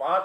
5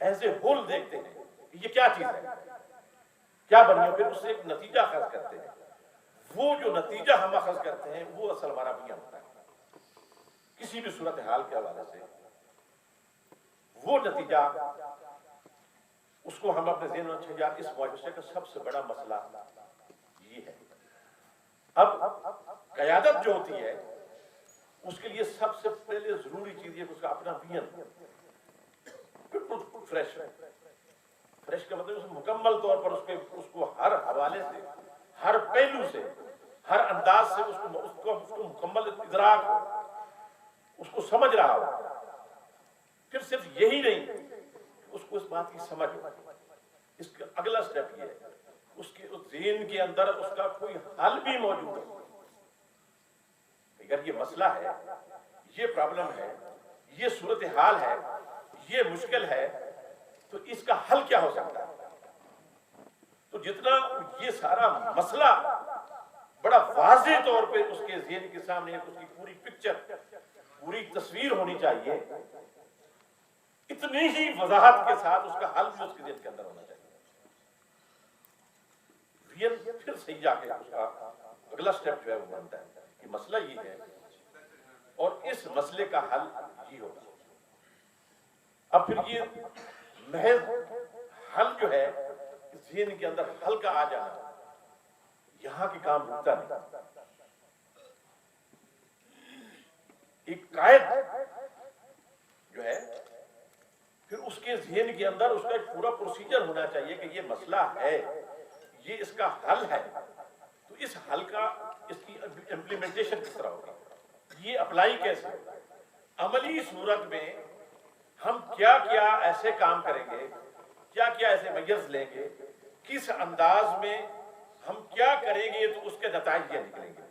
as a whole دیکھتے ہیں کہ یہ کیا چیز ہے، کیا بنی ہے، پھر اس سے ایک نتیجہ اخذ کرتے ہیں. وہ جو نتیجہ ہم اخذ کرتے ہیں وہ اصل ہمارا بیان ہوتا ہے کسی بھی صورتحال کے حوالے سے. وہ نتیجہ اس کو ہم اپنے ذہن میں رکھیں. یار اس معاشرے کا سب سے بڑا مسئلہ یہ ہے. اب قیادت جو ہوتی ہے اس کے لیے سب سے پہلے ضروری چیز یہ کہ اس کا اپنا ویژن بالکل فریش ہے. فریش کا مطلب مکمل طور پر اس کو ہر حوالے سے، ہر پہلو سے، ہر انداز سے اس کو مکمل ادراک ہو، اس کو سمجھ رہا ہو. پھر صرف یہی نہیں، اس کو اس بات کی سمجھ ہو. اس کا اگلا سٹیپ یہ ہے اس کے ذہن کے اندر اس کا کوئی حل بھی موجود ہو. اگر یہ مسئلہ ہے، یہ پرابلم ہے، یہ صورتحال ہے، یہ مشکل ہے، تو اس کا حل کیا ہو سکتا ہے. تو جتنا یہ سارا مسئلہ بڑا واضح طور پہ اس کے ذہن کے سامنے اس کی پوری پکچر، پوری تصویر ہونی چاہیے، اتنی ہی وضاحت کے ساتھ اس کا حل بھی اس کے ذہن کے اندر ہونا چاہیے. پھر صحیح جا کے اس کا اگلا سٹیپ جو ہے وہ بنتا ہے کہ مسئلہ یہ ہے اور اس مسئلے کا حل یہ ہوگا. اب پھر یہ محض حل جو ہے ذہن کے اندر حل کا آ جانا، یہاں کی کام رکتا نہیں. ایک قائد جو ہے پھر اس کے ذہن کے اندر اس کا ایک پورا پروسیجر ہونا چاہیے کہ یہ مسئلہ ہے، یہ اس کا حل ہے، تو اس حل کا اس کی امپلیمنٹیشن کس طرح ہوگی، یہ اپلائی کیسے ہوگا، عملی صورت میں ہم کیا کیا ایسے کام کریں گے، کیا کیا ایسے میجرز لیں گے، کس انداز میں ہم کیا کریں گے تو اس کے نتائج کیا نکلیں گے.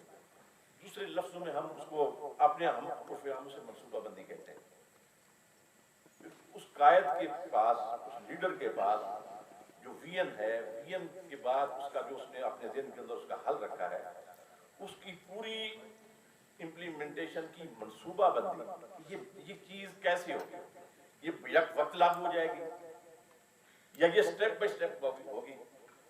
دوسرے لفظوں میں ہم اس کو اپنے ہم سے منصوبہ بندی کہتے ہیں. اس قائد کے پاس، اس لیڈر کے پاس جو ویژن ہے، ویژن کے بعد اس کا جو اس نے اپنے ذہن کے اندر اس کا حل رکھا ہے، اس کی پوری امپلیمنٹیشن کی منصوبہ بندی، یہ چیز کیسے ہوگی، یہ یک وقت لاگو ہو جائے گی یا یہ سٹیپ بائی سٹیپ ہوگی.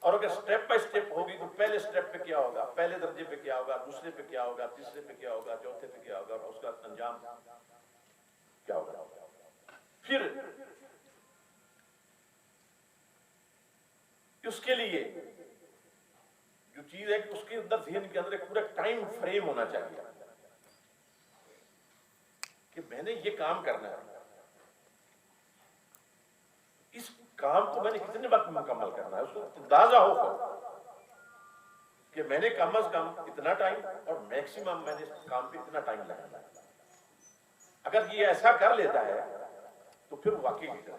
اور اگر سٹیپ بائی سٹیپ ہوگی تو پہلے سٹیپ پہ کیا ہوگا، پہلے درجے پہ کیا ہوگا، دوسرے پہ کیا ہوگا، تیسرے پہ کیا ہوگا، چوتھے پہ کیا ہوگا، اور اس کا انجام کیا ہوگا. پھر اس کے لیے جو چیز ہے کہ اس کے اندر ذہن کے اندر ایک پورا ٹائم فریم ہونا چاہیے کہ میں نے یہ کام کرنا ہے، اس کام کو میں نے کتنے وقت میں مکمل کرنا ہے، اس کو اندازہ ہو کہ میں نے کم از کم اتنا ٹائم اور میکسیمم میں نے اس کام پہ اتنا ٹائم لگانا ہے. اگر یہ ایسا کر لیتا ہے تو پھر واقعی لیڈر ہے،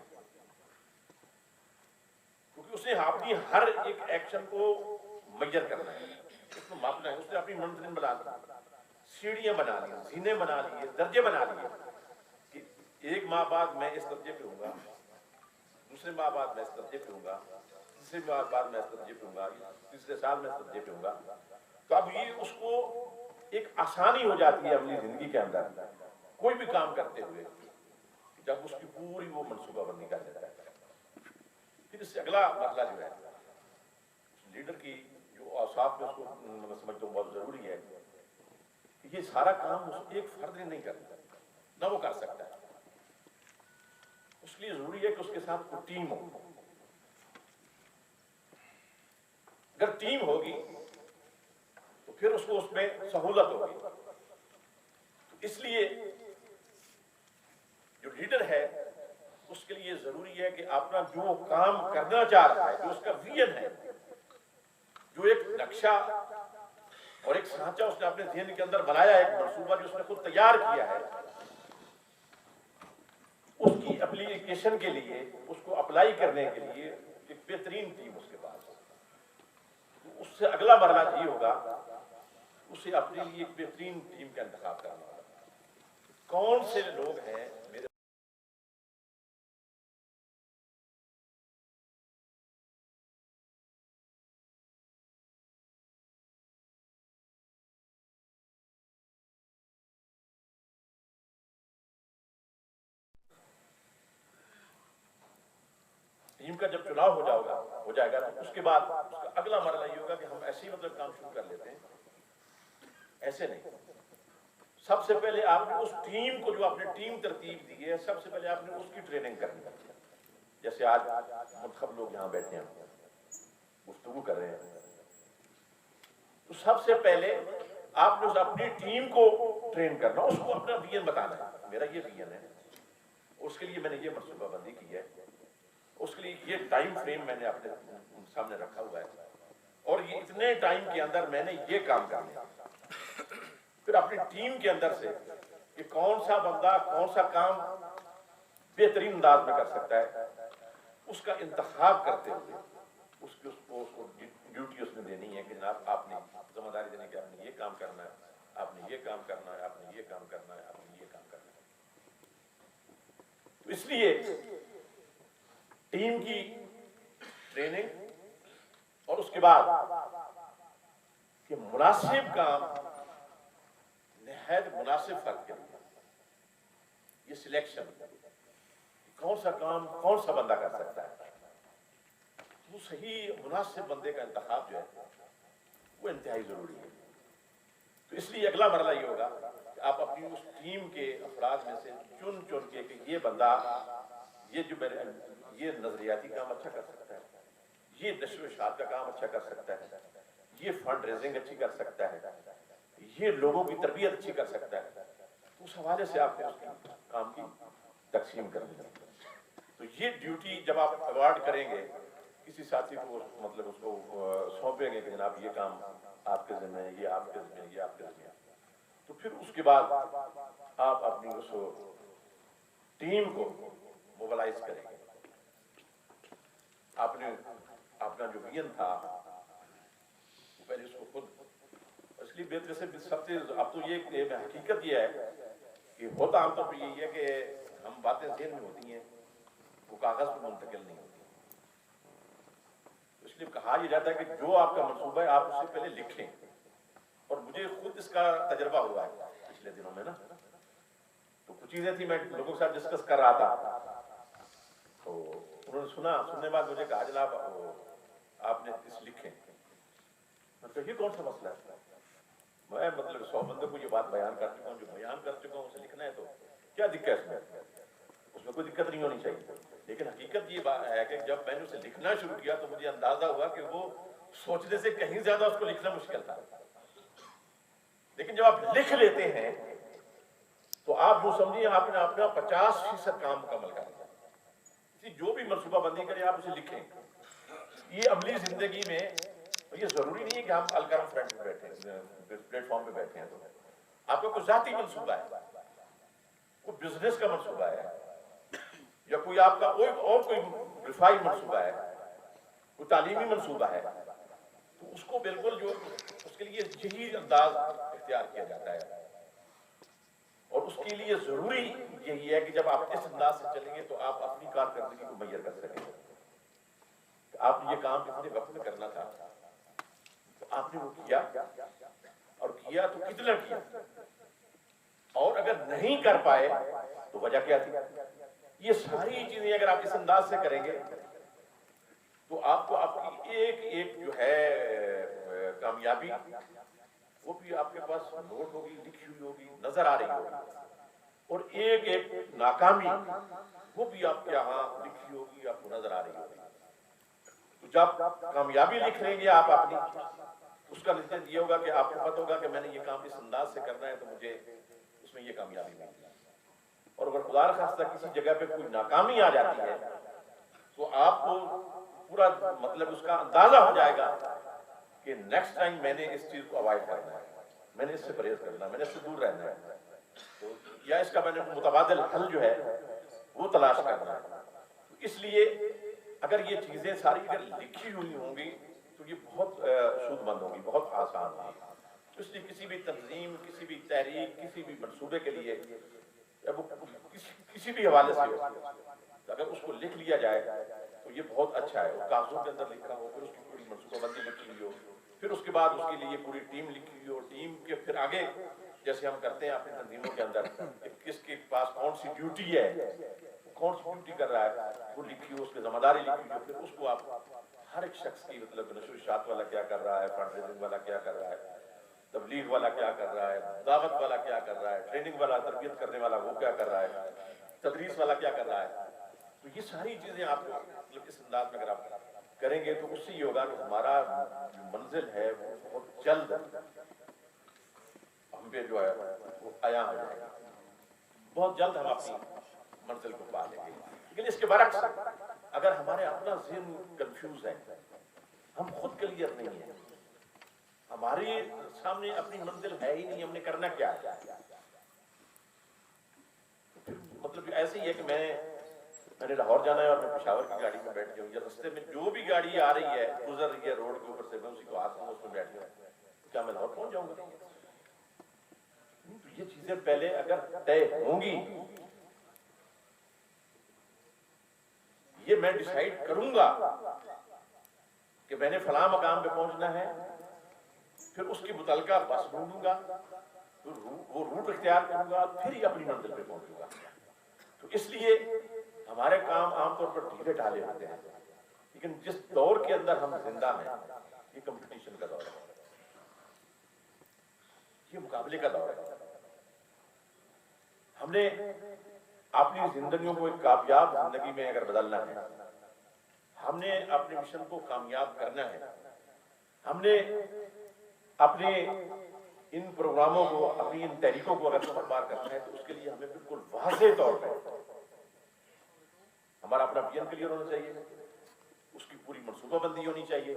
کیونکہ اس نے اپنی ہر ایک ایکشن کو میجر کرنا ہے، اس کو ماپنا ہے. اس نے اپنی منزل بنا لی، سیڑھیاں بنا لی، زینے بنا لیے، درجے بنا لیے کہ ایک ماہ بعد میں اس درجے پہ ہوں گا، دوسرے ماہ بعد میں اس درجے پہ ہوں گا، تیسرے ماہ بعد میں اس درجے پہ ہوں گا، تیسرے سال میں اس درجے پہ ہوں گا. تو اب یہ اس کو ایک آسانی ہو جاتی ہے اپنی زندگی کے اندر کوئی بھی کام کرتے ہوئے جب اس کی پوری وہ منصوبہ بندی کر دیتا ہے. پھر اس سے اگلا مرحلہ جو ہے لیڈر کی جو اوصاف میں اس کو میں سمجھتا ہوں بہت ضروری ہے کہ یہ سارا کام اس ایک فرد نے نہیں کرتا، نہ وہ کر سکتا ہے. اس لیے ضروری ہے کہ اس کے ساتھ کوئی ٹیم ہو. اگر ٹیم ہوگی تو پھر اس کو اس میں سہولت ہوگی. اس لیے جو لیڈر ہے اس کے لیے ضروری ہے کہ اپنا جو کام کرنا چاہ رہا ہے، جو اس کا ویژن ہے، جو ایک نقشہ اور ایک سانچہ اس نے اپنے ذہن کے اندر بنایا ہے، ایک منصوبہ جو اس نے خود تیار کیا ہے، اس کی اپلیکیشن کے لیے، اس کو اپلائی کرنے کے لیے ایک بہترین ٹیم اس کے پاس. اس سے اگلا مرحلہ یہ ہوگا اسے اپنے لیے ایک بہترین ٹیم کا انتخاب کرنا ہوگا. کون سے لوگ ہیں میرے ٹیم کا جب چناؤ ہو جائے گا تو اس کے بعد اس کا اگلا مرحلہ یہ ہوگا کہ ہم ایسے ہی مطلب کام شروع کر لیتے ہیں، ایسے نہیں۔ سب سے پہلے آپ نے اس ٹیم کو، جو آپ نے ٹیم ترتیب دی ہے، سب سے پہلے آپ نے اس کی ٹریننگ کرنی ہے۔ جیسے آج منتخب لوگ یہاں بیٹھے ہیں، گفتگو کر رہے ہیں، تو سب سے پہلے آپ نے اپنی ٹیم کو ٹرین کرنا، اس کو اپنا ویژن بتانا ہے، میرا یہ ویژن ہے، اس کے لیے میں نے یہ منصوبہ بندی کی ہے، اس کے لیے یہ ٹائم فریم میں نے اپنے سامنے رکھا ہوا ہے، اور یہ اتنے ٹائم کے اندر میں نے یہ کام کرنا ہے۔ پھر اپنی ٹیم کے اندر سے کہ کون سا بندہ کون سا کام بہترین انداز میں کر سکتا ہے، اس کا انتخاب کرتے ہوئے اس کو ڈیوٹی اس میں دینی ہے کہ جناب آپ نے ذمہ داری دینی کہ آپ نے یہ کام کرنا ہے، آپ نے یہ کام کرنا ہے، آپ نے یہ کام کرنا ہے، آپ نے یہ کام کرنا ہے۔ تو اس لیے ٹیم کی ٹریننگ اور اس کے بعد کہ مناسب کام نہایت مناسب فرد کے لیے، یہ سلیکشن، کون سا کام کون سا بندہ کر سکتا ہے، وہ صحیح مناسب بندے کا انتخاب جو ہے وہ انتہائی ضروری ہے۔ تو اس لیے اگلا مرحلہ یہ ہوگا کہ آپ اپنی اس ٹیم کے افراد میں سے چن کے کہ یہ بندہ یہ نظریاتی کام اچھا کر سکتا ہے، یہ نشر و اشاعت کا کام اچھا کر سکتا ہے، یہ فنڈ ریزنگ اچھی کر سکتا ہے، یہ لوگوں کی تربیت اچھی کر سکتا ہے، تو اس حوالے سے آپ نے اس کام کی تقسیم کرنی ہے۔ تو یہ ڈیوٹی جب آپ ایوارڈ کریں گے کسی ساتھی کو، مطلب اس کو سونپیں گے کہ جناب یہ کام آپ کے ذمہ ہے، یہ آپ کے ذمہ ہے، یہ آپ کے ذمہ ہے، تو پھر اس کے بعد آپ اپنی اس ٹیم کو موبلائز کریں گے۔ آپ نے اپنا جو ویژن تھا پہلے اس کو خود، اس لیے بہتر سے سب سے اب تو یہ حقیقت یہ ہے کہ ہوتا عام طور پہ یہی ہے کہ ہم باتیں ذہن میں ہوتی ہیں، وہ کاغذ پر منتقل نہیں ہوتی، اس لیے کہا یہ جاتا ہے کہ جو آپ کا منصوبہ ہے آپ اس سے پہلے لکھیں، اور مجھے خود اس کا تجربہ ہوا ہے پچھلے دنوں میں نا، تو کچھ چیزیں تھی میں لوگوں کے ساتھ ڈسکس کر رہا تھا، تو انہوں نے سننے بعد مجھے کہا جناب آپ نے اس لکھیں، میں کہا یہ کون سا مسئلہ ہے، میں مطلب 100 بندوں کو یہ بات بیان کر چکا ہوں، جو بیان کر چکا ہوں اسے لکھنا ہے، تو کیا دقت ہے اس میں کوئی دقت نہیں ہونی چاہیے، لیکن حقیقت یہ بات ہے کہ جب میں نے اسے لکھنا شروع کیا تو مجھے اندازہ ہوا کہ وہ سوچنے سے کہیں زیادہ اس کو لکھنا مشکل تھا، لیکن جب آپ لکھ لیتے ہیں تو آپ جو سمجھیے آپ نے اپنا 50% کام مکمل کر لیا۔ جو بھی منصوبہ بندی کریں آپ اسے لکھیں، یہ عملی زندگی میں یہ ضروری نہیں ہے کہ ہم الکرم فرنٹ پہ بیٹھے پلیٹ فارم پہ بیٹھے ہیں، تو آپ کا کوئی ذاتی منصوبہ ہے، کوئی بزنس کا منصوبہ ہے، یا کوئی آپ کا اور کوئی رفائی منصوبہ ہے، کوئی تعلیمی منصوبہ ہے، تو اس کو بالکل جو اس کے لیے یہی انداز اختیار کیا جاتا ہے، اور اس کے لیے ضروری یہی ہے کہ جب آپ اس انداز سے چلیں گے تو آپ اپنی کارکردگی کو میسر کر سکیں گے۔ آپ نے یہ کام کتنے وقت میں کرنا تھا، تو آپ نے وہ کیا، اور کیا تو کتنا کیا، اور اگر نہیں کر پائے تو وجہ کیا تھی۔ یہ ساری چیزیں اگر آپ اس انداز سے کریں گے تو آپ کو آپ کی ایک ایک جو ہے کامیابی وہ بھی آپ کے پاس نوٹ ہوگی، لکھی ہوئی ہوگی، نظر آ رہی ہوگی، اور ایک ایک ناکامی وہ بھی آپ کے یہاں لکھی ہوگی، آپ کو نظر آ رہی ہوگی۔ تو جب کامیابی لکھ لیں گے آپ اپنی، اس کا نتیجہ یہ ہوگا کہ آپ کو پتہ ہوگا کہ میں نے یہ کام اس انداز سے کرنا ہے تو مجھے اس میں یہ کامیابی ملی، اور اگر خدا نخواستہ کسی جگہ پہ کوئی ناکامی آ جاتی ہے تو آپ کو پورا مطلب اس کا اندازہ ہو جائے گا کہ نیکسٹ ٹائم میں نے اس چیز کو اوائڈ کرنا ہے، میں نے اس سے پرہیز کرنا ہے، میں نے اس سے دور رہنا ہے، تو یا اس کا میں نے متبادل حل جو ہے وہ تلاش کرنا ہے۔ اس لیے اگر یہ چیزیں ساری اگر لکھی ہوئی ہوں گی تو یہ بہت سود مند ہوگی، بہت آسان ہوگی۔ اس لیے کسی بھی تنظیم، کسی بھی تحریک، کسی بھی منصوبے کے لیے کسی بھی حوالے سے ہو، اگر اس کو لکھ لیا جائے تو یہ بہت اچھا ہے، وہ کاغذوں کے اندر لکھا ہو، پھر اس کی پوری منصوبہ بندی لکھی ہوئی ہو، پھر اس کے بعد اس کے لیے پوری ٹیم لکھی ہوئی ہو، ٹیم کے پھر آگے جیسے ہم کرتے ہیں اپنی تنظیموں کے اندر کہ کس کے پاس کون سی ڈیوٹی ہے، کون سی ڈیوٹی کر رہا ہے وہ لکھی، اس کی ذمہ داری لکھی، پھر اس کو آپ ہر ایک شخص کی مطلب نشر و اشاعت والا کیا کر رہا ہے، فنڈ ریزنگ والا کیا کر رہا ہے، تبلیغ والا کیا کر رہا ہے، دعوت والا کیا کر رہا ہے، ٹریننگ والا، تربیت کرنے والا وہ کیا کر رہا ہے، تدریس والا کیا کر رہا ہے. تو یہ ساری چیزیں آپ کو مطلب اس انداز میں اگر آپ کریں گے تو اس سے یہ ہوگا کہ ہمارا منزل ہے وہ بہت جلد ہم پہ جو ہے وہ عیاں ہو جائے گا، بہت جلد ہم اپنی منزل کو پا لیں گے. لیکن اس کے برعکس اگر ہمارے اپنا ذہن کنفیوز ہے، ہم خود کلیئر نہیں ہیں، ہمارے سامنے اپنی منزل ہے ہی نہیں، ہم نے کرنا کیا ہے، مطلب ایسے ہی ہے کہ میں نے لاہور جانا ہے اور میں پشاور کی گاڑی میں بیٹھ گیا ہوں، یا رستے میں جو بھی گاڑی آ رہی ہے گزر رہی ہے روڈ کے اوپر سے، میں اسی کو ہاتھ میں اس میں بیٹھ گیا، کیا میں لاہور پہنچ جاؤں گا؟ یہ چیزیں پہلے اگر طے ہوں گی، یہ میں ڈیسائیڈ کروں گا کہ میں نے فلاں مقام پہ پہنچنا ہے، پھر اس کی متعلقہ بس ڈھونڈوں گا، وہ روٹ اختیار کروں گا، پھر ہی اپنی منزل پہ پہنچوں گا. تو اس لیے ہمارے کام عام طور پر ڈھیلے ڈھالے ہوتے ہیں، لیکن جس دور کے اندر ہم زندہ ہیں یہ کمپٹیشن کا دور ہے، یہ مقابلے کا دور ہے. ہم نے اپنی زندگیوں کو ایک کامیاب زندگی میں اگر بدلنا ہے، ہم نے اپنے مشن کو کامیاب کرنا ہے، ہم نے اپنے ان پروگراموں کو، اپنی ان تحریکوں کو اگر سفر پار کرنا ہے تو اس کے لیے ہمیں بالکل واضح طور پہ ہمارا اپنا ویژن کلیئر ہونا چاہیے، اس کی پوری منصوبہ بندی ہونی چاہیے،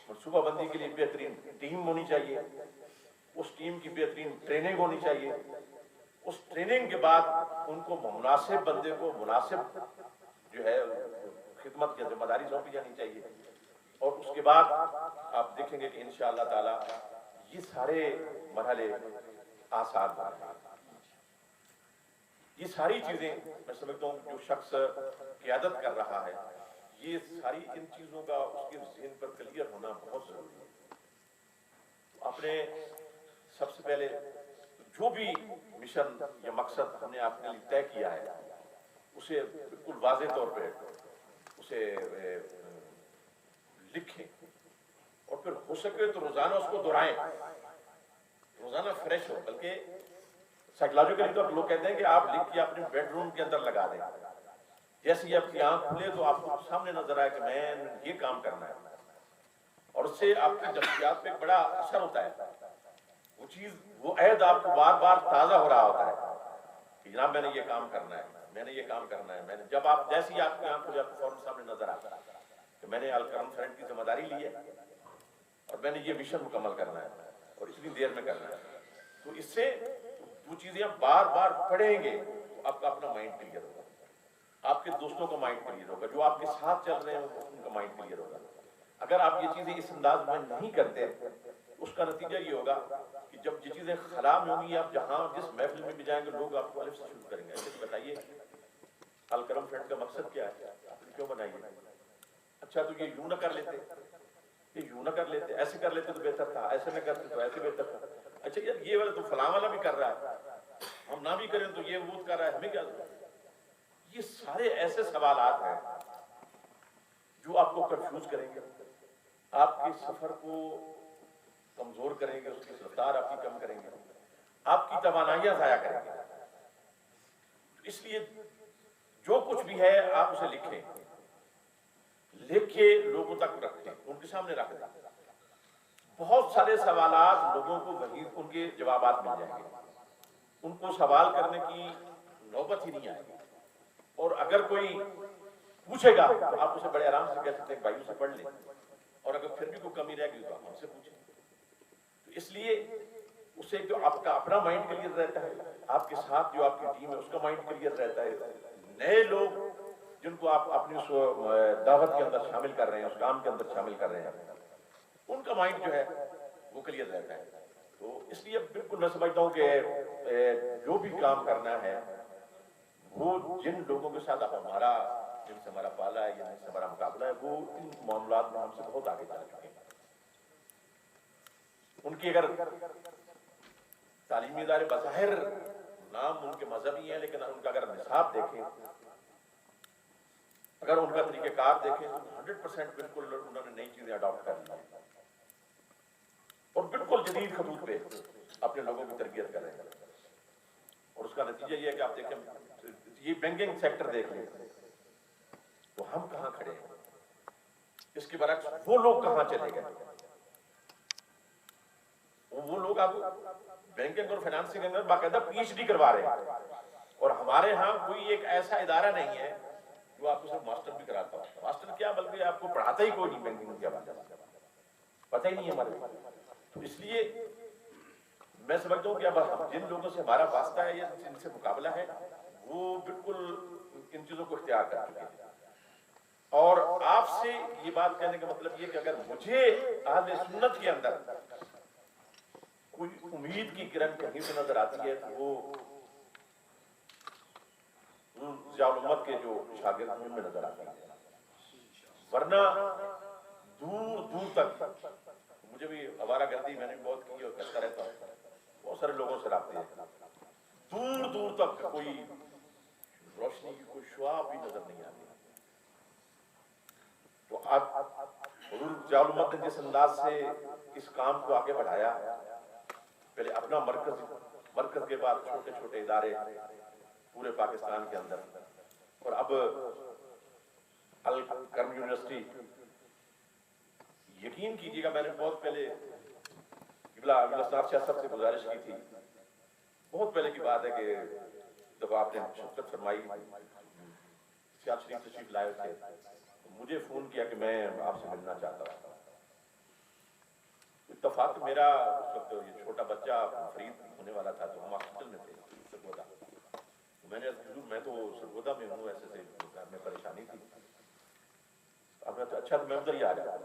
منصوبہ بندی کے لیے بہترین ٹیم ہونی چاہیے، اس ٹیم کی بہترین ٹریننگ ہونی چاہیے، اس ٹریننگ کے بعد ان کو مناسب بندے کو مناسب جو ہے خدمت کی ذمہ داری سونپی جانی چاہیے. اور اس کے بعد آپ دیکھیں گے کہ انشاءاللہ تعالی یہ سارے مرحلے آسان ہیں. یہ ساری چیزیں میں سمجھتا ہوں جو شخص قیادت کر رہا ہے، یہ ساری ان چیزوں کا اس کے ذہن پر کلیئر ہونا بہت ضروری ہے. آپ نے سب سے پہلے جو بھی مشن یا مقصد ہم نے آپ کے لیے طے کیا ہے اسے بالکل واضح طور پہ اسے لکھیں، اور پھر ہو سکے تو روزانہ اس کو دہرائیں، روزانہ فریش ہو. بلکہ سائیکولوجیکلی تو لوگ کہتے ہیں کہ آپ لکھ کے اپنے بیڈ روم کے اندر لگا دیں، جیسے ہی آپ کی آنکھ کھلے تو آپ کو سامنے نظر آئے کہ میں یہ کام کرنا ہے، اور اس سے آپ کی نفسیات پہ بڑا اثر ہوتا ہے. وہ چیز، وہ عہد آپ کو بار بار تازہ ہو رہا ہوتا ہے کہ جناب میں نے یہ کام کرنا ہے، میں نے یہ کام کرنا ہے. میں نے جب آپ جیسے ہی آپ کی آنکھ کھلے آپ کو فوراً سامنے نظر آتا ہے کہ میں نے الکرم فرنٹ کی ذمہ داری لی ہے اور میں نے یہ مشن مکمل کرنا ہے اور اتنی دیر میں کرنا ہے. تو اس سے وہ چیزیں آپ بار بار پڑھیں گے تو آپ کا اپنا مائنڈ کلیئر ہوگا، آپ کے دوستوں کا مائنڈ کلیئر ہوگا، جو آپ کے ساتھ چل رہے ہیں ان کا مائنڈ کلیئر ہوگا. اگر آپ یہ چیزیں اس انداز میں نہیں کرتے اس کا نتیجہ یہ ہوگا کہ جب یہ چیزیں خلا میں ہوں گی، آپ جہاں جس محفل میں بھی جائیں گے لوگ آپ کو الف سے شروع کریں گے. ایسے کہ بتائیے الکرم فرنٹ کا مقصد کیا ہے، آپ نے کیوں بنائی ہے؟ اچھا تو یہ یوں نہ کر لیتے، یہ یوں نہ کر لیتے، ایسے کر لیتے تو بہتر تھا، ایسے نہ کرتے تو ایسے بہتر تھا. اچھا یار یہ والا تو فلاں والا بھی کر رہا ہے، ہم نہ بھی کریں تو یہ وہ کر رہا ہے، ہمیں کیا ضرورت؟ یہ سارے ایسے سوالات ہیں جو آپ کو کنفیوز کریں گے، آپ کے سفر کو کمزور کریں گے، اس کی رفتار آپ کی کم کریں گے، آپ کی توانائیاں ضائع کریں گے. اس لیے جو کچھ بھی ہے آپ اسے لکھیں، لکھ کے لوگوں تک رکھیں، ان کے سامنے رکھ دیں. بہت سارے سوالات لوگوں کو وہی ان کے جوابات مل جائیں گے، ان کو سوال کرنے کی نوبت ہی نہیں آئے گی. اور اگر کوئی پوچھے گا تو آپ اسے بڑے آرام سے کہہ سکتے ہیں بھائیوں سے پڑھ لیں، اور اگر پھر بھی کوئی کمی رہ گئی تو آپ ہم سے پوچھیں. تو اس لیے اس سے جو آپ کا اپنا مائنڈ کلیئر رہتا ہے، آپ کے ساتھ جو آپ کی ٹیم ہے اس کا مائنڈ کلیئر رہتا ہے، نئے لوگ جن کو آپ اپنی اس دعوت کے اندر شامل کر رہے ہیں، اس کام کے اندر شامل کر رہے ہیں، ان کا مائنڈ جو ہے وہ کلیئر رہتا ہے. تو اس لیے بالکل میں سمجھتا ہوں کہ جو بھی کام کرنا ہے وہ جن لوگوں کے ساتھ ہمارا جن سے ہمارا پالا ہے یا جن سے ہمارا مقابلہ ہے وہ ان معاملات میں ہم سے بہت آگے چل چکے ہیں. ان کی اگر تعلیمی ادارے بظاہر نام ان کے مذہبی ہیں لیکن ان کا اگر نصاب دیکھیں اگر ان کا طریقہ کار دیکھیں تو 100% بالکل انہوں نے نئی چیزیں اڈاپٹ کر لی اور بالکل جدید خطوط پہ اپنے لوگوں کی تربیت کر رہے ہیں. اور اس کا نتیجہ یہ ہے کہ آپ دیکھیں یہ بینکنگ سیکٹر دیکھ لیں تو ہم کہاں کھڑے ہیں, اس کے برعکس وہ لوگ کہاں چلے گئے. وہ لوگ آپ بینکنگ اور فائنانسنگ کے اندر باقاعدہ پی ایچ ڈی کروا رہے ہیں, اور ہمارے ہاں کوئی ایک ایسا ادارہ نہیں ہے جو آپ کو صرف ماسٹر بھی کراتا ہو. ماسٹر کیا بلکہ آپ کو پڑھاتا ہی کوئی نہیں بینکنگ کے بارے میں, پتہ ہی نہیں ہے ہمارے. تو اس لیے میں سمجھتا ہوں کہ اب جن لوگوں سے ہمارا واسطہ ہے یا جن سے مقابلہ ہے وہ بالکل ان چیزوں کو اختیار کر چکے ہیں. اور آپ سے یہ بات کہنے کا مطلب یہ کہ اگر مجھے اہل سنت کے اندر کوئی امید کی کرن کہیں سے نظر آتی ہے تو وہ ضیاء الامت کے جو شاگرد ہیں ان میں نظر آتی ہے. ورنہ دور دور تک مجھے بھی آوارہ گردی میں نے بہت کی اور کرتا رہتا ہوں, بہت سارے لوگوں سے رابطے ہیں, دور دور تک کوئی روشنی کی کوئی شعاع بھی نظر نہیں آتی. تو اب حضور ضیاء الامت نے جس انداز سے اس کام کو آگے بڑھایا, پہلے اپنا مرکز کے بعد چھوٹے چھوٹے ادارے پورے پاکستان کے اندر, اور اب الکرم یونیورسٹی. یقین کیجیے گا میں نے بہت پہلے صاحب سے گزارش کی تھی, بہت پہلے کی بات ہے کہ جب آپ نے شفقت فرمائی سیال شریف تشریف لائے تھے, مجھے فون کیا کہ میں آپ سے ملنا چاہتا ہوں. اتفاق میرا اس وقت یہ چھوٹا بچہ فرید ہونے والا تھا تو ہم ہاسپٹل میں تھے سرگودا. میں نے حضور میں تو سرگودا میں ہوں, ایسے سے گھر میں پریشانی تھی. اب میں تو اچھا تو میں ادھر ہی آ جاتا,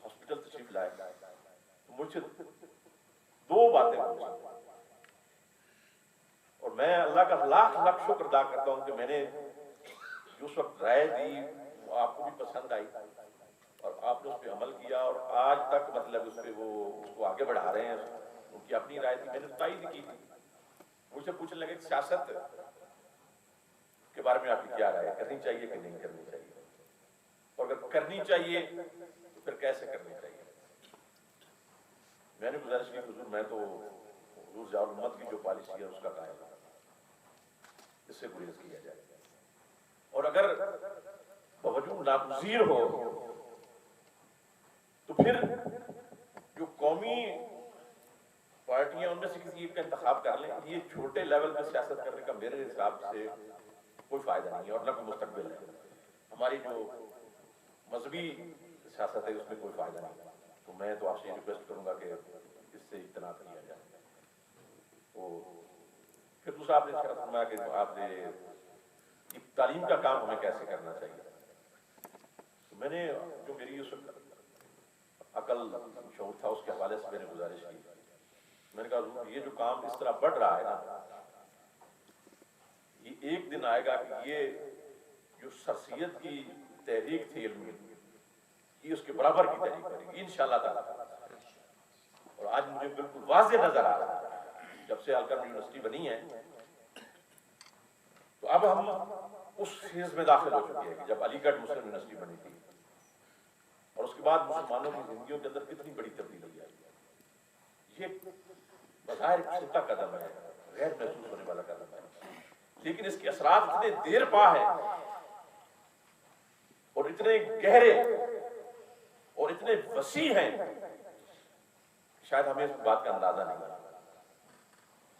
ہاسپٹل تشریف لائے. مجھ سے دو باتیں پوچھی اور میں اللہ کا لاکھ لاکھ شکر ادا کرتا ہوں کہ میں نے جو اس وقت رائے دی وہ آپ کو بھی پسند آئی اور آپ نے اس پہ عمل کیا, اور آج تک مطلب اس پہ وہ اس کو آگے بڑھا رہے ہیں. ان کی اپنی رائے تھی, میں نے تائید کی تھی. مجھ سے پوچھنے لگے سیاست کے بارے میں آپ کی کیا رائے ہے, کرنی چاہیے کہ نہیں کرنی چاہیے, اور اگر کرنی چاہیے تو پھر کیسے کرنی چاہیے. میں نے گزارش کی حضور میں تو حضور ضیاء الامت کی جو پالیسی ہے اس کا قائل ہوں, اس سے گریز کیا جائے. اور اگر باوجود ناگزیر ہو تو پھر جو قومی پارٹیاں ان میں سے کسی ایک کا انتخاب کر لیں. یہ چھوٹے لیول پہ سیاست کرنے کا میرے حساب سے کوئی فائدہ نہیں ہے اور نہ کوئی مستقبل ہے. ہماری جو مذہبی سیاست ہے اس میں کوئی فائدہ نہیں. تو میں تو آپ سے ریکویسٹ کروں گا کہ اس سے اجتناب کیا جائے. پھر دوسرا آپ نے فرمایا کہ آپ نے تعلیم کا کام ہمیں کیسے کرنا چاہیے. تو میں نے جو میری اس عقل شعور تھا اس کے حوالے سے میں نے گزارش کی. میں نے کہا یہ جو کام اس طرح بڑھ رہا ہے نا, یہ ایک دن آئے گا کہ یہ جو شخصیت کی تحریک تھی علمی, یہ اس کے برابر کی تحریک کرے گی انشاءاللہ تعالی. اور آج مجھے بالکل واضح نظر آ رہا ہے جب سے الکرم یونیورسٹی بنی ہے تو اب ہم اس فیز میں داخل ہو چکے ہیں کہ جب علی گڑھ مسلم یونیورسٹی بنی تھی اور اس کے بعد مسلمانوں کی زندگیوں کے اندر کتنی بڑی تبدیلی آئی. یہ بظاہر چھوٹا قدم ہے, غیر محسوس ہونے والا قدم ہے, لیکن اس کے اثرات اتنے دیر پا ہیں اور اتنے گہرے اور اتنے وسیع ہیں شاید ہمیں اس بات کا اندازہ نہیں.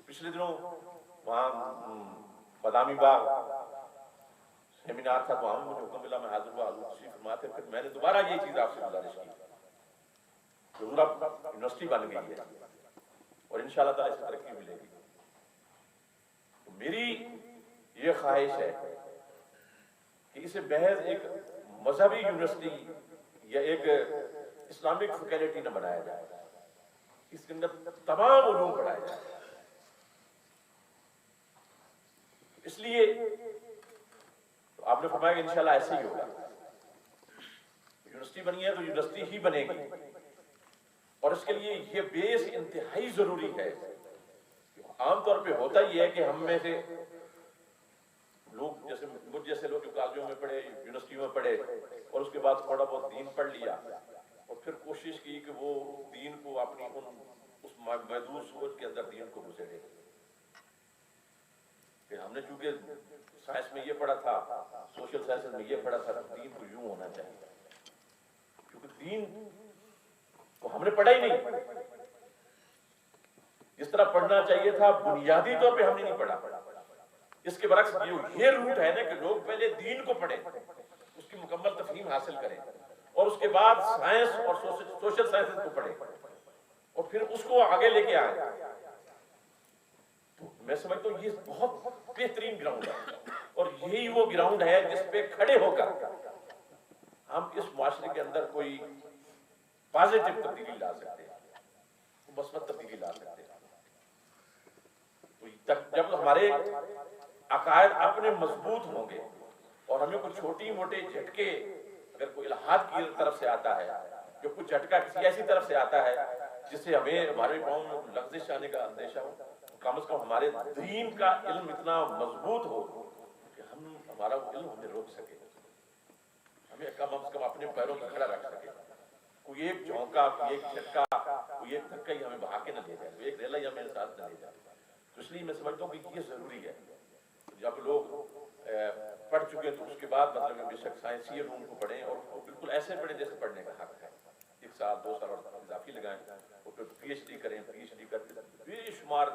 پچھلے دنوں وہاں بادامی باغ سیمینار تھا تو ہم مجھے حکم ملا, میں حاضر ہوا, حضور تشریف فرما تھے. پھر میں نے دوبارہ یہ چیز آپ سے گزارش کی, حضور اب یونیورسٹی بن گئی ہے اور انشاءاللہ تعالی اس ترقی ملے گی. تو میری یہ خواہش ہے کہ اسے محض ایک مذہبی یونیورسٹی یا ایک اسلامک فیکلٹی نہ بنایا جائے, اس کے اندر تمام علوم پڑھائے جائے. اس لیے آپ نے فرمایا کہ انشاءاللہ ایسے ہی ہوگا. یونیورسٹی بنی ہے تو یونیورسٹی ہی بنے گی, اور اس کے لیے یہ بیس انتہائی ضروری ہے. عام طور پہ ہوتا ہی ہے کہ ہم میں سے لوگ جیسے مجھ جیسے لوگ کالجوں میں پڑھے، یونیورسٹیوں میں پڑھے اور اس کے بعد تھوڑا بہت دین پڑھ لیا اور پھر کوشش کی کہ وہ دین کو اپنی اس محدود سوچ کے اندر دین کو گھسیڑے کہ ہم نے چونکہ سائنس میں یہ پڑھا تھا، سوشل سائنس میں یہ پڑھا تھا، تو دین کو یوں ہونا چاہیے، کیونکہ دین کو ہم نے پڑھا ہی نہیں، جس طرح پڑھنا چاہیے تھا بنیادی طور پہ ہم نے نہیں پڑھا۔ اس کے برعکس یہ روٹ ہے نا کہ لوگ پہلے دین کو پڑھیں، اس کی مکمل تفہیم حاصل کریں اور اس کے بعد سائنس اور سوشل سائنس کو پڑھیں اور پھر اس کو آگے لے کے آئیں۔ تو میں سمجھتا ہوں یہ بہت بہترین گراؤنڈ ہے اور یہی وہ گراؤنڈ ہے جس پہ کھڑے ہو کر ہم اس معاشرے کے اندر کوئی پازیٹیو تبدیلی لا سکتے ہیں، مثبت تبدیلی لا سکتے ہیں۔ تو جب ہمارے عقائد اپنے مضبوط ہوں گے اور ہمیں کوئی چھوٹی موٹے جھٹکے، اگر کوئی الہاد کی طرف سے آتا ہے، جو کوئی جھٹکا کسی ایسی طرف سے آتا ہے جس سے ہمیں ہمارے قوم میں لغزش آنے کا اندیشہ ہو، کم از کم ہمارے دین کا علم اتنا مضبوط ہو کہ ہمارا وہ علم ہمیں روک سکے، ہمیں کم از کم اپنے پیروں پر کھڑا رکھ سکے۔ کوئی ایک جھونکا، کوئی ایک جھٹکا، کوئی ایک دھکا ہی ہمیں بہا کے نہ لے جائے، کوئی ایک ریلا ہی ہمیں ساتھ نہ لے جائے۔ تو اس لیے میں سمجھتا ہوں کہ یہ ضروری ہے، جب لوگ پڑھ چکے تو اس کے بعد مطلب بے شک سائنسی علوم کو پڑھیں اور بالکل ایسے پڑھیں جیسے پڑھنے کا حق ہے، 1 سال 2 سال اور اضافی لگائیں اور پھر پی ایچ ڈی کریں، پی ایچ ڈی کر کے بے شمار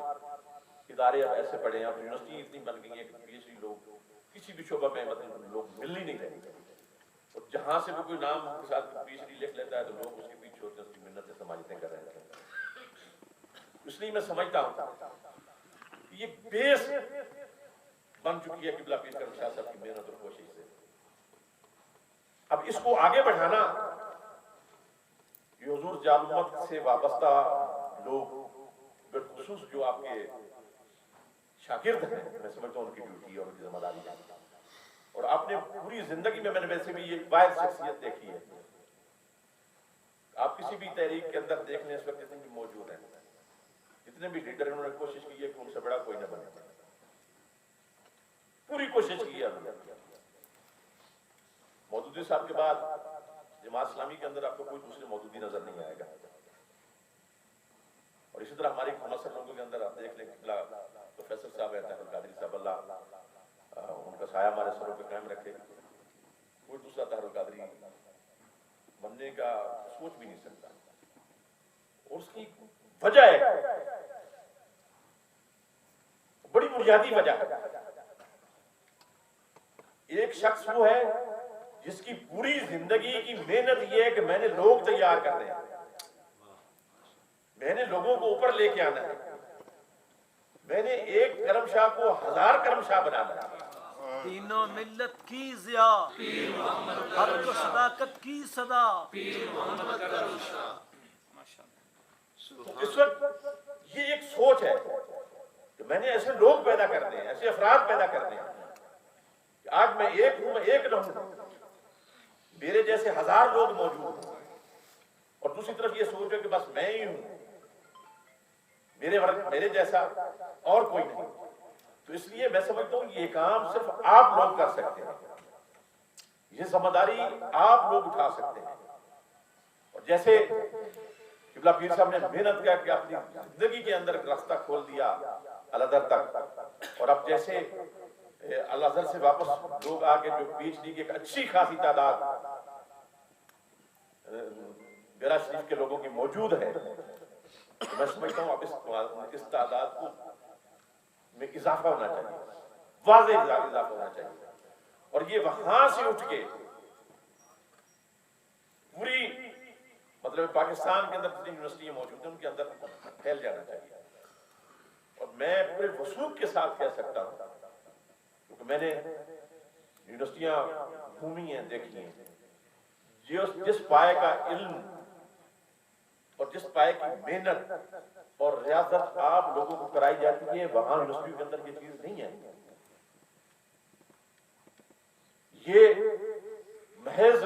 ادارے اب ایسے پڑھیں، اب یونیورسٹی اتنی بن گئی ہیں کہ پی ایچ ڈی لوگ کسی بھی شعبہ میں مطلب لوگ مل ہی نہیں رہے، اور جہاں سے بھی کوئی نام کے ساتھ پی ایچ ڈی لکھ لیتا ہے تو لوگ اس کے پیچھے ہوتے ہیں، اس کی منتیں سماجتیں کر رہے ہیں۔ اس لیے میں سمجھتا ہوں یہ بیس بن چکی ہے قبلہ پیر کرم شاہ صاحب کی محنت اور کوشش سے۔ اب اس کو آگے بڑھانا یہ حضور جان امت سے وابستہ لوگ بالخصوص جو آپ کے شاگرد ہیں، میں سمجھتا ہوں ان کی ڈیوٹی اور ان کی ذمہ داری ہے، اور آپ نے پوری زندگی میں نے ویسے بھی یہ واحد شخصیت دیکھی ہے، آپ کسی بھی تحریک کے اندر دیکھ لیں اس وقت جتنے بھی موجود ہیں، جتنے بھی لیڈر انہوں نے کوشش کی ہے کہ ان سے بڑا کوئی نہ بنے، پوری کوشش کی ہے انہوں نے۔ مودودی صاحب کے بعد جماعت اسلامی کے اندر آپ کو کوئی دوسرے مودودی نظر نہیں آئے گا، اور اسی طرح ہماری مصر لوگوں کے اندر آپ دیکھ لیں پروفیسر صاحب ہے طاہر القادری صاحب، اللہ ان کا سایہ ہمارے سروں پہ قائم رکھے، کوئی دوسرا طاہر القادری بننے کا سوچ بھی نہیں سکتا، اور اس کی وجہ ہے بڑی بنیادی وجہ ہے، ایک شخص وہ ہے جس کی پوری زندگی کی محنت یہ ہے کہ میں نے لوگ تیار کرنے ہیں، میں نے لوگوں کو اوپر لے کے آنا ہے، میں نے ایک کرم شاہ کو 1000 کرم شاہ بنانا ہے، تینوں ملت کی ضیاء، حق و صداقت کی صدا، تو اس وقت یہ ایک سوچ ہے کہ میں نے ایسے لوگ پیدا کرنے ہیں، ایسے افراد پیدا کرنے ہیں کہ آج میں ایک ہوں، میں ایک نہ ہوں، میرے جیسے 1000 لوگ موجود ہیں، اور دوسری طرف یہ سوچ ہے کہ بس میں ہی ہوں، میرے جیسا اور کوئی نہیں۔ تو اس لیے میں سمجھتا ہوں یہ کام صرف آپ لوگ کر سکتے ہیں، یہ ذمہ داری آپ لوگ اٹھا سکتے ہیں، اور جیسے قبلہ پیر صاحب نے محنت کر کے اپنی زندگی کے اندر راستہ کھول دیا الازہر تک، اور اب جیسے الازہر سے واپس لوگ آ کے جو پی ایچ ڈی کی ایک اچھی خاصی تعداد بیرا شریف کے لوگوں کی موجود ہے، تو میں سمجھتا ہوں اب اس تعداد کو میں اضافہ ہونا چاہیے، واضح اضافہ ہونا چاہیے، اور یہ وہاں سے اٹھ کے پوری مطلب پاکستان کے اندر جتنی یونیورسٹیاں موجود ہیں ان کے اندر پھیل جانا چاہیے، اور میں پورے وثوق کے ساتھ کہہ سکتا ہوں کیونکہ میں نے یونیورسٹیاں گھومی ہیں، دیکھی ہیں، جس پائے کا علم اور جس پائے کی محنت اور ریاضت آپ لوگوں کو کرائی جاتی ہے وہاں یونیورسٹیوں کے اندر یہ چیز نہیں ہے، یہ محض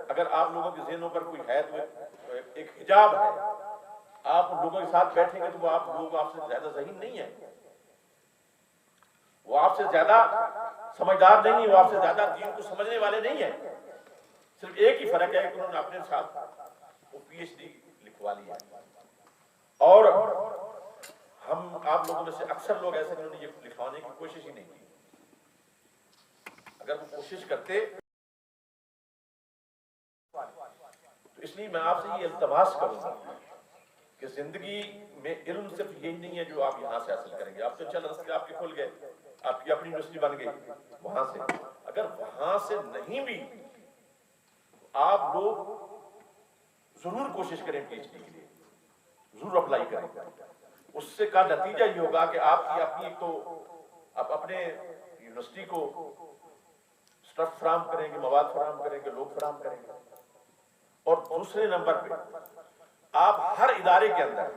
اگر آپ لوگوں کے ذہنوں پر کوئی ہے تو ایک حجاب ہے، آپ ان لوگوں کے ساتھ بیٹھیں گے تو وہ آپ لوگ آپ سے زیادہ ذہین نہیں ہیں، وہ آپ سے زیادہ سمجھدار نہیں ہیں، وہ آپ سے زیادہ دین کو سمجھنے والے نہیں ہیں. صرف ایک ہی فرق ہے کہ انہوں نے اپنے ساتھ وہ پی ایچ ڈی لکھوا لی ہے. اور ہم آپ لوگوں میں سے اکثر لوگ ایسے انہوں نے یہ لکھوانے کی کوشش ہی نہیں کی. اگر وہ کوشش کرتے تو اس لیے میں آپ سے یہ التماس کروں گا کہ زندگی میں علم صرف یہی نہیں ہے جو آپ یہاں سے حاصل کریں گے. آپ تو چل رستے آپ کے کھل گئے، آپ کی اپنی یونیورسٹی بن گئی وہاں سے. اگر وہاں سے نہیں بھی آپ لوگ ضرور کوشش کریں پی ایچ ڈی کے لیے، ضرور اپلائی کریں. اس سے کا نتیجہ یہ ہوگا کہ آپ کی اپنی تو آپ اپنے یونیورسٹی کو اسٹف فراہم کریں گے، مواد فراہم کریں گے، لوگ فراہم کریں گے. اور دوسرے نمبر پہ آپ ہر ادارے کے اندر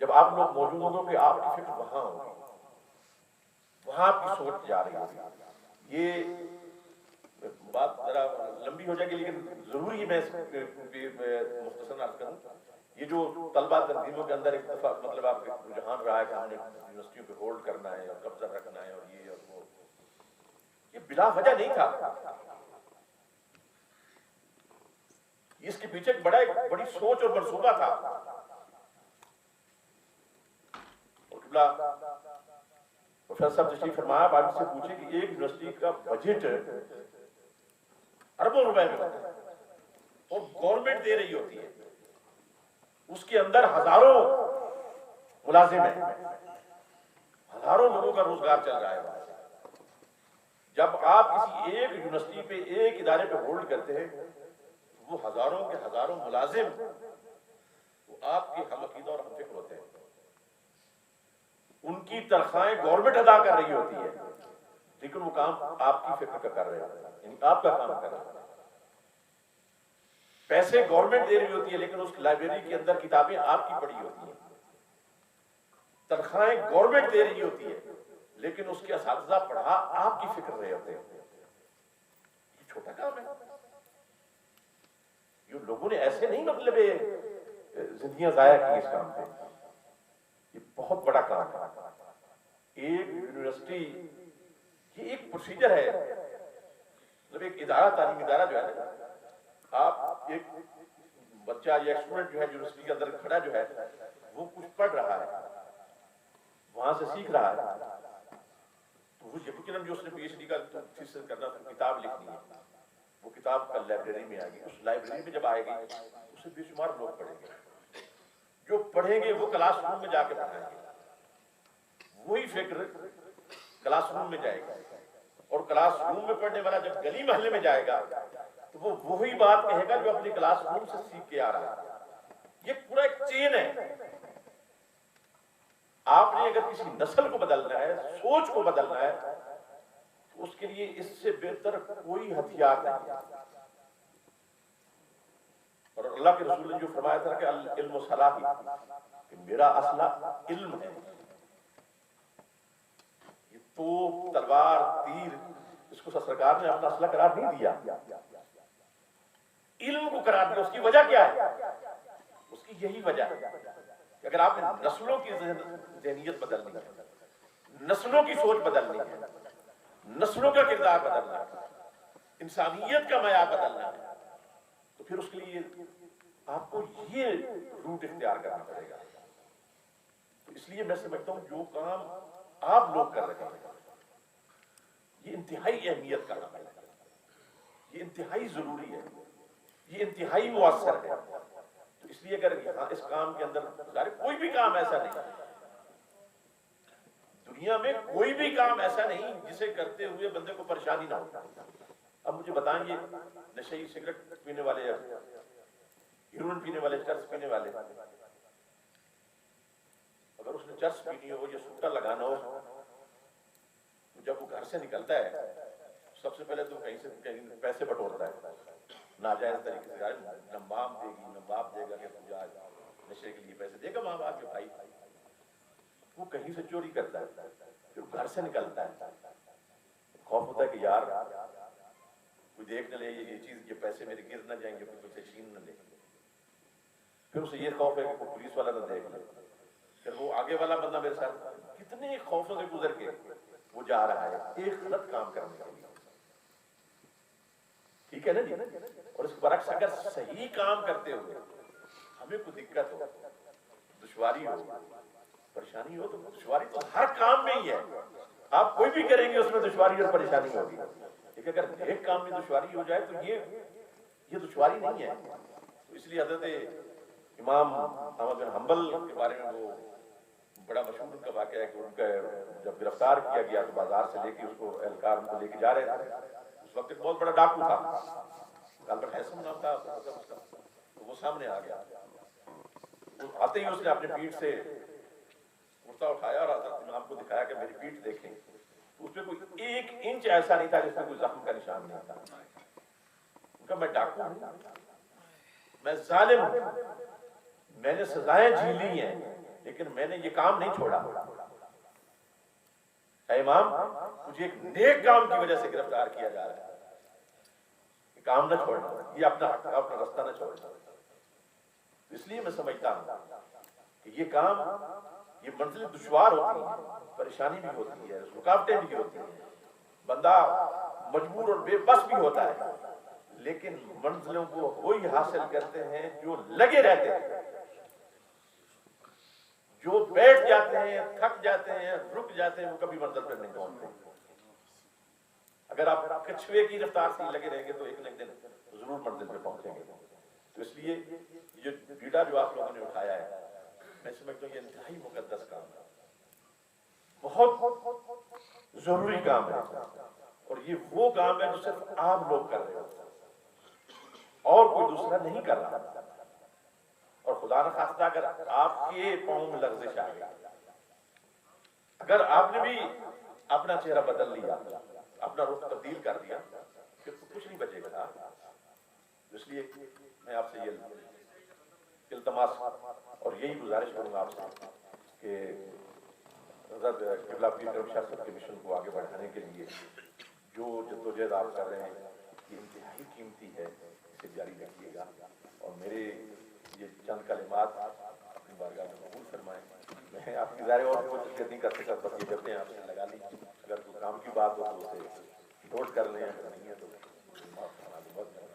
جب آپ لوگ موجود ہوں گے کہ آپ کی فکر وہاں ہوگی، وہاں آپ کی سوچ جا رہی ہوگی. یہ بات ذرا لمبی ہو جائے گی لیکن ضروری میں مختصر عرض کروں. یہ جو طلبہ تنظیموں کے اندر ایک دفعہ مطلب آپ کے رجحان رہا ہے کہ ہم نے یونیورسٹیوں پہ ہولڈ کرنا ہے اور قبضہ رکھنا ہے اور یہ اور وہ، یہ بلا وجہ نہیں تھا. اس کے پیچھے ایک بڑی سوچ اور منصوبہ تھا. پروفیسر صاحب تشریف فرمایا، آپ سے پوچھے کہ ایک یونیورسٹی کا بجٹ اربوں روپے میں ہوتا ہے اور گورنمنٹ دے رہی ہوتی ہے. اس کے اندر ہزاروں ملازم ہیں، ہزاروں لوگوں کا روزگار چل رہا ہے. جب آپ کسی ایک یونیورسٹی پہ ایک ادارے پہ ہولڈ کرتے ہیں وہ ہزاروں کے ہزاروں ملازم وہ آپ کے ہم عقیدہ اور ہم فکر ہوتے ہیں. ان کی تنخواہیں گورنمنٹ ادا کر رہی ہوتی ہے لیکن وہ کام آپ کی فکر کا کر رہے ہوتے ہیں، یعنی آپ کا کام کر رہے ہوتے ہیں. پیسے گورنمنٹ دے رہی ہوتی ہے لیکن اس لائبریری کے اندر کتابیں آپ کی پڑھی ہوتی ہیں. تنخواہیں گورنمنٹ دے رہی ہوتی ہے لیکن اس کے اساتذہ پڑھا آپ کی فکر رہے ہوتے ہیں. یہ چھوٹا کام ہے. یہ لوگوں نے ایسے نہیں مطلب زندگیاں ضائع کی اس کام پہ. یہ بہت بڑا کام ہے. ایک یونیورسٹی یہ ایک پروسیجر ہے، مطلب ایک ادارہ تعلیمی ادارہ جو ہے نا، آپ ایک بچہ یا اسٹوڈنٹ جو ہے یونیورسٹی کے اندر کھڑا جو ہے وہ کچھ پڑھ رہا ہے، وہاں سے سیکھ رہا ہے. تو وہ یقیناً جو اس نے پی ایچ ڈی کا تھیسس کرنا تھا، کتاب لکھنی ہے، وہ کتاب کل لائبریری میں آئے گی. اس لائبریری میں جب آئے گی اسے بے شمار لوگ پڑھیں گے. جو پڑھیں گے وہ کلاس روم میں جا کے پڑھائیں گے. وہی فکر کلاس روم میں جائے گا اور کلاس روم میں پڑھنے والا جب گلی محلے میں جائے گا تو وہ وہی بات کہے گا جو اپنی کلاس روم سے سیکھ کے آ رہا ہے. یہ پورا ایک چین ہے. آپ نے اگر کسی نسل کو بدلنا ہے، سوچ کو بدلنا ہے تو اس کے لیے اس سے بہتر کوئی ہتھیار نہیں. اور اللہ کے رسول نے جو فرمایا تھا کہ العلم صلاحی، کہ میرا اسلحہ علم ہے. یہ توپ، تلوار، تیر، اس کو سرکار نے اپنا اسلحہ قرار نہیں دیا، علم کو قرار دیا. اس کی وجہ کیا ہے؟ اس کی یہی وجہ ہے کہ اگر آپ نے نسلوں کی ذہنیت بدلنی ہے، نسلوں کی سوچ بدلنی ہے، نسلوں کا کردار بدلنا ہے، انسانیت کا معیار بدلنا ہے، تو پھر اس کے لیے آپ کو یہ روٹ اختیار کرنا پڑے گا. تو اس لیے میں سمجھتا ہوں جو کام آپ لوگ کر رہے ہیں یہ انتہائی اہمیت کا عمل ہے، یہ انتہائی ضروری ہے، یہ انتہائی مؤثر ہے. تو اس لیے اگر یہاں اس کام کے اندر کوئی بھی کام ایسا نہیں، دنیا میں کوئی بھی کام ایسا نہیں جسے کرتے ہوئے بندے کو پریشانی نہ ہو. اب مجھے بتائیں گے نشئی سگریٹ پینے والے، ہیروئن پینے والے، چرس پینے والے، اگر اس نے چرس پینی ہو یا سوٹا لگانا ہو تو جب وہ گھر سے نکلتا ہے سب سے پہلے تو کہیں سے کہیں پیسے بٹورتا ہے ناجائز طریقے سے. نہ ماں دے گی نہ باپ دے گا کہ تجھے آج نشے کے لیے پیسے دے گا ماں باپ کے بھائی. وہ کہیں سے چوری کرتا ہے، پھر گھر سے نکلتا ہے، خوف ہوتا ہے کہ یار کوئی دیکھ نہ لے، یہ چیز، یہ پیسے میرے گر نہ جائیں گے، کوئی چھین نہ لے. پھر اسے یہ خوف ہے کہ کوئی پولیس والا نہ دیکھ لے. پھر وہ آگے والا بندہ میرے ساتھ کتنے خوفوں سے گزر کے وہ جا رہا ہے ایک غلط کام کرنے کے لیے، ٹھیک ہے نا جی، اور اس کے برعکس اگر صحیح کام کرتے ہوئے ہمیں کوئی دقت ہو، دشواری ہو، پریشانی ہو، تو دشواری تو ہر کام میں ہی ہے، آپ کوئی بھی کریں گے اس میں دشواری اور پریشانی ہوگی، لیکن اگر ایک کام میں دشواری ہو جائے تو یہ دشواری نہیں ہے۔ تو اس لیے حضرت امام احمد بن حنبل کے بارے میں وہ بڑا مشہور ان کا واقعہ ہے کہ ان کا جب گرفتار کیا گیا تو بازار سے لے کے اس کو اہلکار ان کو لے کے جا رہے تھے، اس وقت ایک بہت بڑا ڈاکو تھا، البرٹ ہیسن نام تھا اس کا، تو وہ سامنے آ گیا، آتے ہی اس نے اپنے پیٹھ سے کرتا اٹھایا اور حضرت امام کو دکھایا کہ میری پیٹھ دیکھیں، تو اس میں کوئی ایک انچ ایسا نہیں تھا جس میں کوئی زخم کا نشان نہیں تھا۔ ان کا میں ڈاکو ہوں، میں ظالم ہوں، میں نے سزائیں جھیلی ہیں، لیکن میں نے یہ کام نہیں چھوڑا۔ اے امام، مجھے ایک نیک کام کی وجہ سے گرفتار کیا جا رہا ہے، یہ کام نہ چھوڑنا، یہ اپنا راستہ نہ چھوڑنا۔ اس لیے میں سمجھتا ہوں کہ یہ کام، یہ منزلیں دشوار ہوتی ہیں، پریشانی بھی ہوتی ہے، رکاوٹیں بھی ہوتی ہیں، بندہ مجبور اور بے بس بھی ہوتا ہے، لیکن منزلوں کو وہی حاصل کرتے ہیں جو لگے رہتے ہیں، جو بیٹھ جاتے ہیں، تھک جاتے ہیں، رک جاتے ہیں، وہ کبھی منزل پر نہیں پہنچتے۔ اگر آپ کچھوے کی رفتار سے لگے رہیں گے تو ایک نہ ایک دن ضرور منزل پہ پہنچیں گے۔ تو اس لیے یہ بیڑا جو آپ لوگوں نے اٹھایا ہے، میں سمجھتا ہوں یہ انتہائی مقدس کام ہے، بہت ضروری کام ہے، اور یہ وہ کام ہے جو صرف آپ لوگ کر رہے ہو اور کوئی دوسرا نہیں کر رہا۔ اور خدا نہ خواستہ اگر آپ کے پاؤں میں لغزش آ گئی، اگر آپ نے بھی اپنا چہرہ بدل لیا، اپنا رخ تبدیل کر دیا، پھر تو کچھ نہیں بچے گا۔ اس لیے میں آپ سے یہ التماس اور یہی گزارش کروں گا آپ سے کہ حضرت قبلہ پیر کرم شاہ صاحب کے مشن کو آگے بڑھانے کے لیے جو جدوجہد آپ کر رہے ہیں یہ انتہائی قیمتی ہے، اسے جاری رکھیے گا، اور میرے یہ چند کلمات اپنی بارگاہ میں قبول فرمائیں۔ میں آپ کی ظاہر اور کوئی تشکیل نہیں کر سکتا، بس یہ جبیں آپ سے لگا لی، اگر کوئی کام کی بات ہو تو اسے نوٹ کر لیں، اگر نہیں ہے تو معاف فرما دیں۔ بہت شکریہ۔